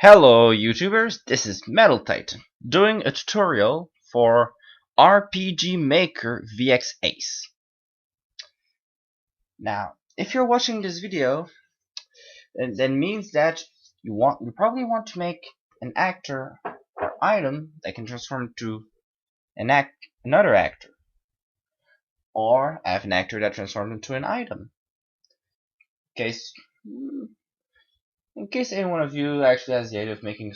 Hello YouTubers, this is Metal Titan doing a tutorial for RPG Maker VX Ace. Now, if you're watching this video, that means that you probably want to make an actor or item that can transform to another actor, or have an actor that transforms into an item. In case any one of you actually has the idea of making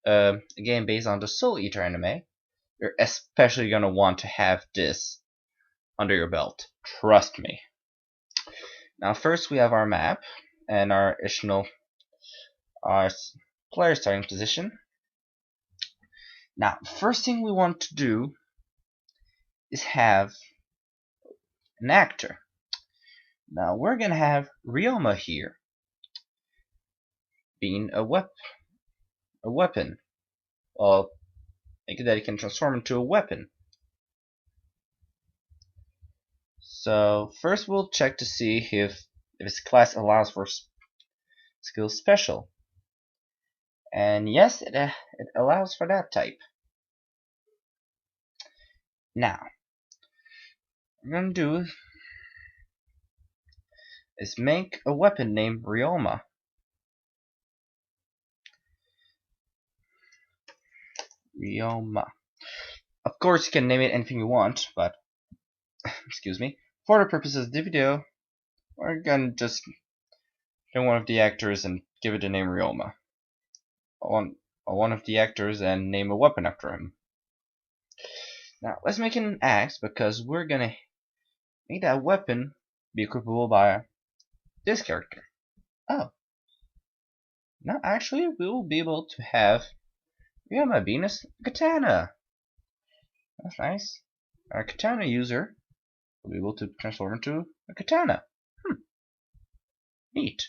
a game based on the Soul Eater anime, you're especially going to want to have this under your belt. Trust me. Now first we have our map and our player starting position. Now first thing we want to do is have an actor. Now we're going to have Ryoma here being a weapon. Well, make it that it can transform into a weapon. So first we'll check to see if its class allows for skill special. And yes, it allows for that type. Now, what we're going to do is make a weapon named Ryoma. Of course, you can name it anything you want, but excuse me. For the purposes of the video, we're gonna just get one of the actors and give it the name Ryoma. One of the actors and name a weapon after him. Now let's make an axe because we're gonna make that weapon be equipable by this character. Oh. Now actually we will be able to have Ryoma being a katana. That's nice. Our katana user will be able to transform into a katana. Neat.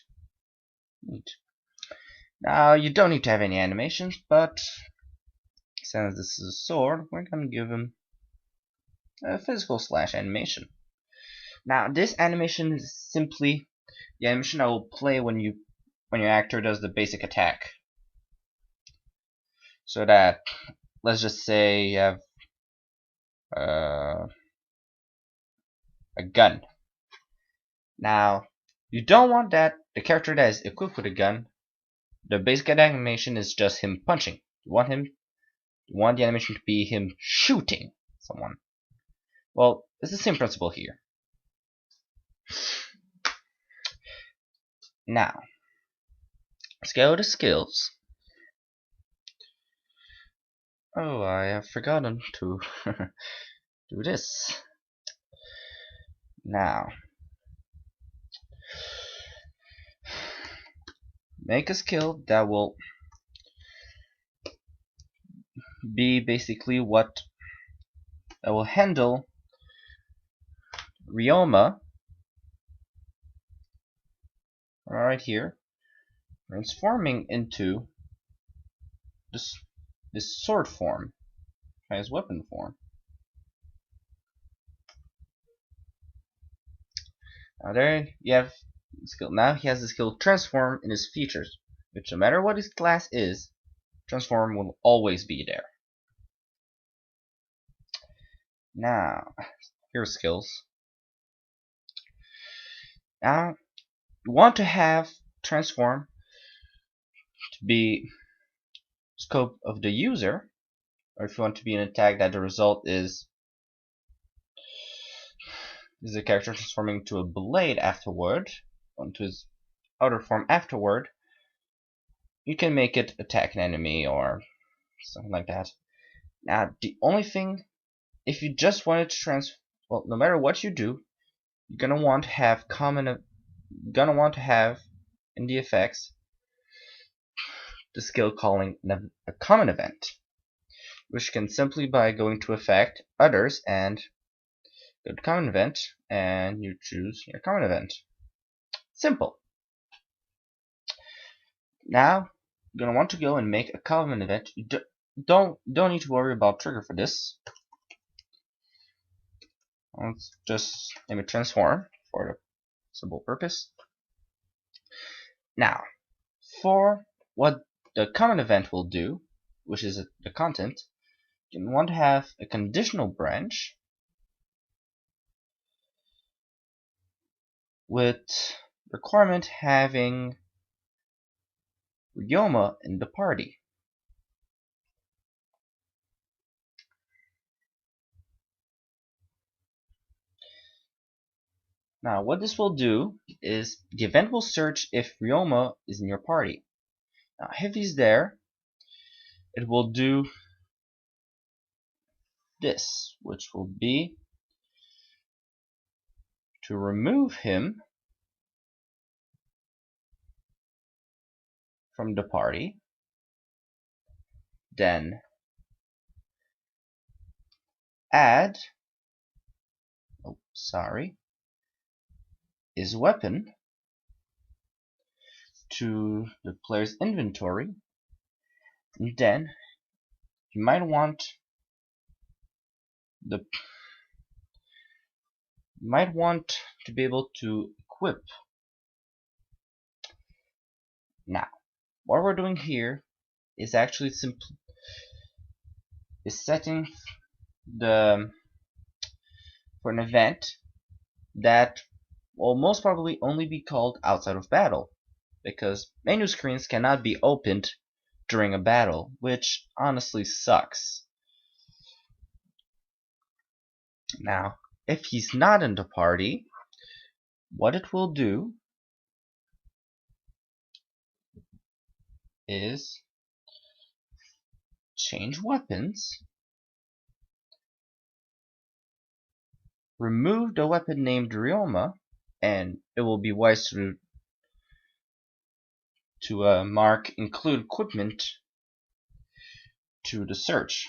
Now you don't need to have any animations, but since this is a sword, we're gonna give him a physical / animation. Now this animation is simply the animation that will play when your actor does the basic attack. So that, let's just say you have a gun. Now you don't want that the character that is equipped with a gun, the basic animation is just him punching. You want the animation to be him shooting someone. Well, it's the same principle here. Now, let's go to skills. Oh, I have forgotten to do this. Now, make a skill that will be basically that will handle Ryoma right here, transforming into this sword form, his weapon form. Now there you have the skill. Now he has the skill transform in his features, which no matter what his class is, transform will always be there. Now, here's skills. Now, you want to have transform to be scope of the user, or if you want to be an attack that the result is the character transforming to a blade afterward, onto his outer form afterward, you can make it attack an enemy or something like that. Now, the only thing, if you just wanted to well, no matter what you do, you're gonna want to have in the effects the skill calling a common event, which can simply by going to effect others and go to common event, and you choose your common event. Simple. Now you're gonna want to go and make a common event. You don't need to worry about trigger for this. Let's just name it transform for the simple purpose. Now, for what the common event will do, which is the content, you want to have a conditional branch with requirement having Ryoma in the party. Now, what this will do is the event will search if Ryoma is in your party. Now, if he's there, it will do this, which will be to remove him from the party, then add his weapon to the player's inventory, and then you might want to be able to equip. Now, what we're doing here is actually setting for an event that will most probably only be called outside of battle, because menu screens cannot be opened during a battle, which honestly sucks. Now, if he's not in the party, what it will do is change weapons, remove the weapon named Ryoma, and it will be wise to mark include equipment to the search.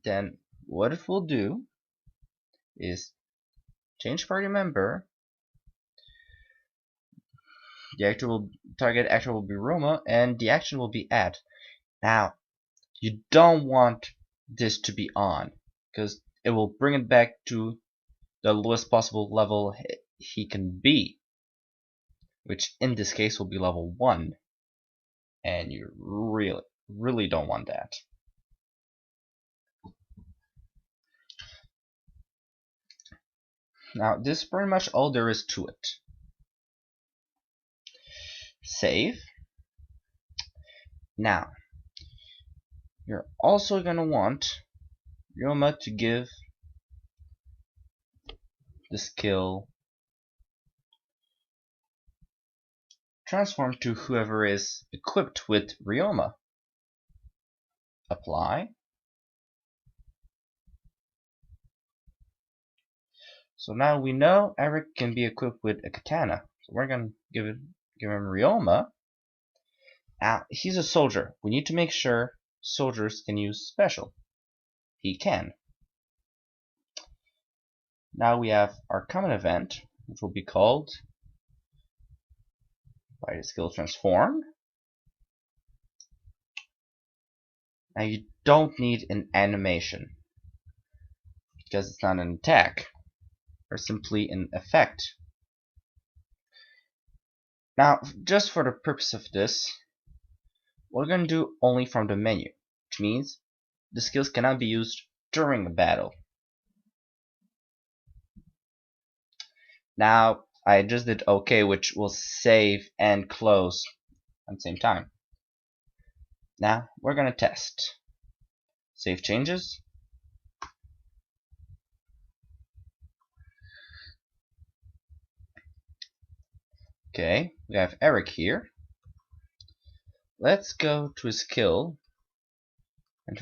Then what it will do is change party member. The target actor will be Ryoma, and the action will be add. Now, you don't want this to be on, because it will bring it back to the lowest possible level he can be, which in this case will be level 1, and you really don't want that. Now, this is pretty much all there is to it. Save. Now, you're also gonna want Ryoma to give the skill transform to whoever is equipped with Ryoma. Apply. So now we know Eric can be equipped with a katana. So we're gonna give him Ryoma. Now he's a soldier. We need to make sure soldiers can use special. He can. Now we have our common event, which will be called by the skill transform. Now you don't need an animation, because it's not an attack, or simply an effect. Now, just for the purpose of this, we're going to do only from the menu, which means the skills cannot be used during a battle. Now, I just did OK, which will save and close at the same time. Now, we're going to test. Save changes. Okay, we have Eric here. Let's go to his skill and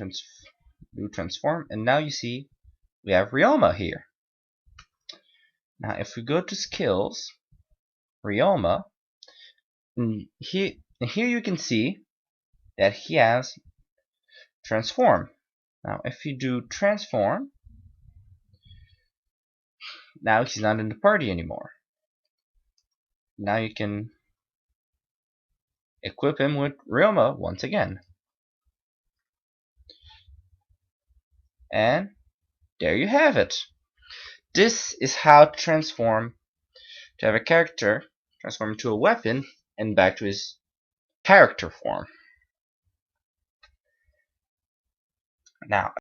do transform, and now you see we have Ryoma here. Now if we go to skills, Ryoma, and here you can see that he has transform. Now if you do transform, now he's not in the party anymore. Now you can equip him with Ryoma once again. And there you have it. This is how to transform, to have a character transform into a weapon and back to his character form. Now,